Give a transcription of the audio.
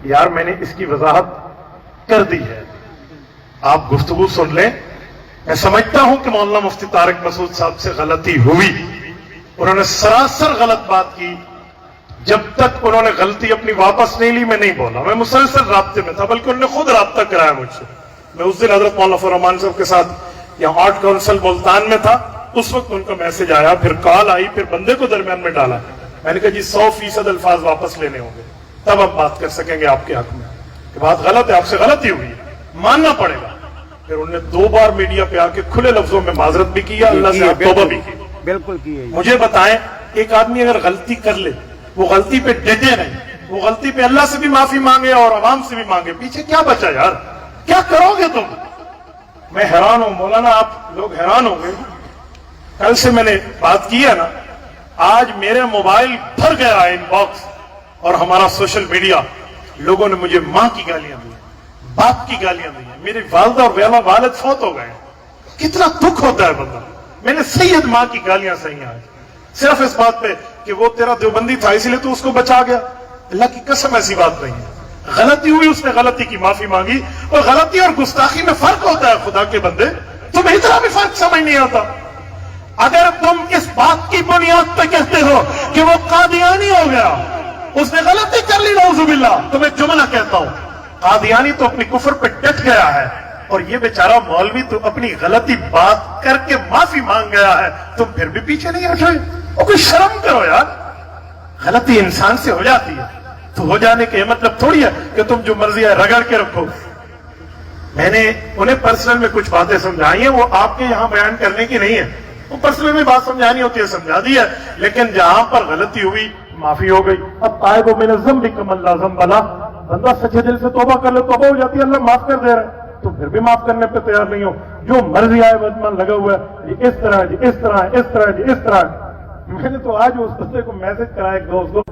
یار میں نے اس کی وضاحت کر دی ہے, آپ گفتگو سن لیں. میں سمجھتا ہوں کہ مولانا مفتی طارق مسعود صاحب سے غلطی ہوئی, انہوں نے سراسر غلط بات کی. جب تک انہوں نے غلطی اپنی واپس نہیں لی میں نہیں بولا, میں مسلسل رابطے میں تھا, بلکہ انہوں نے خود رابطہ کرایا مجھ سے. میں اس دن حضرت مولانا فضل الرحمان صاحب کے ساتھ یہاں آرٹ کونسل ملتان میں تھا, اس وقت ان کا میسج آیا, پھر کال آئی, پھر بندے کو درمیان میں ڈالا. میں نے کہا جی 100% الفاظ واپس لینے ہوں گے تب ہم بات کر سکیں گے آپ کے حق میں, کہ بات غلط ہے, آپ سے غلطی ہوئی ہے, ماننا پڑے گا. پھر انہوں نے 2 بار میڈیا پہ آ کے کھلے لفظوں میں معذرت بھی کیا, اللہ سے توبہ بھی کی. بالکل کی. مجھے بتائیں, ایک آدمی اگر غلطی کر لے, وہ غلطی پہ ڈٹے نہیں, وہ غلطی پہ اللہ سے بھی معافی مانگے اور عوام سے بھی مانگے, پیچھے کیا بچا یار, کیا کرو گے تم؟ میں حیران ہوں مولانا, آپ لوگ حیران ہوں گے. کل سے میں نے بات کی ہے نا, آج میرے موبائل بھر گیا ہے ان باکس اور ہمارا سوشل میڈیا. لوگوں نے مجھے ماں کی گالیاں دی, باپ کی گالیاں دی ہیں, میری والدہ اور والد فوت ہو گئے. کتنا دکھ ہوتا ہے بندہ. میں نے سید ماں کی گالیاں سہی ہیں صرف اس بات پہ کہ وہ تیرا دیوبندی تھا اس لیے تو اس کو بچا گیا. اللہ کی قسم ایسی بات نہیں ہے. غلطی ہوئی, اس نے غلطی کی معافی مانگی, اور غلطی اور گستاخی میں فرق ہوتا ہے. خدا کے بندے, تمہیں اتنا بھی فرق سمجھ نہیں آتا. اگر تم اس بات کی بنیاد پہ کہتے ہو کہ وہ قادیانی ہو گیا, اس نے غلطی کر لی, نعوذ باللہ, تو میں جملہ کہتا ہوں, قادیانی تو اپنی کفر پہ ڈٹ گیا ہے, اور یہ بیچارہ مولوی تو اپنی غلطی بات کر کے معافی مانگ گیا ہے. تم پھر بھی پیچھے نہیں ہٹ رہے, اور کوئی شرم کرو یار. غلطی انسان سے ہو جاتی ہے, تو ہو جانے کے مطلب تھوڑی ہے کہ تم جو مرضی ہے رگڑ کے رکھو. میں نے انہیں پرسنل میں کچھ باتیں سمجھائی ہیں, وہ آپ کے یہاں بیان کرنے کی نہیں ہے. وہ پرسنل میں بات سمجھانی ہوتی ہے, سمجھا دی ہے, لیکن جہاں پر غلطی ہوئی معافی ہو گئی. اب تائب من الذنب کمن لا ذنب لہ, بندہ سچے دل سے توبہ کر لے, توبہ ہو جاتی ہے, اللہ معاف کر دے رہا ہے. تو پھر بھی معاف کرنے پہ تیار نہیں ہو, جو مرضی آئے بدمان لگا ہوا ہے, جی اس طرح ہے, جی اس طرح ہے, اس طرح ہے, جی اس طرح ہے. میں نے تو آج اس بندے کو میسج کرا ایک دوست کو,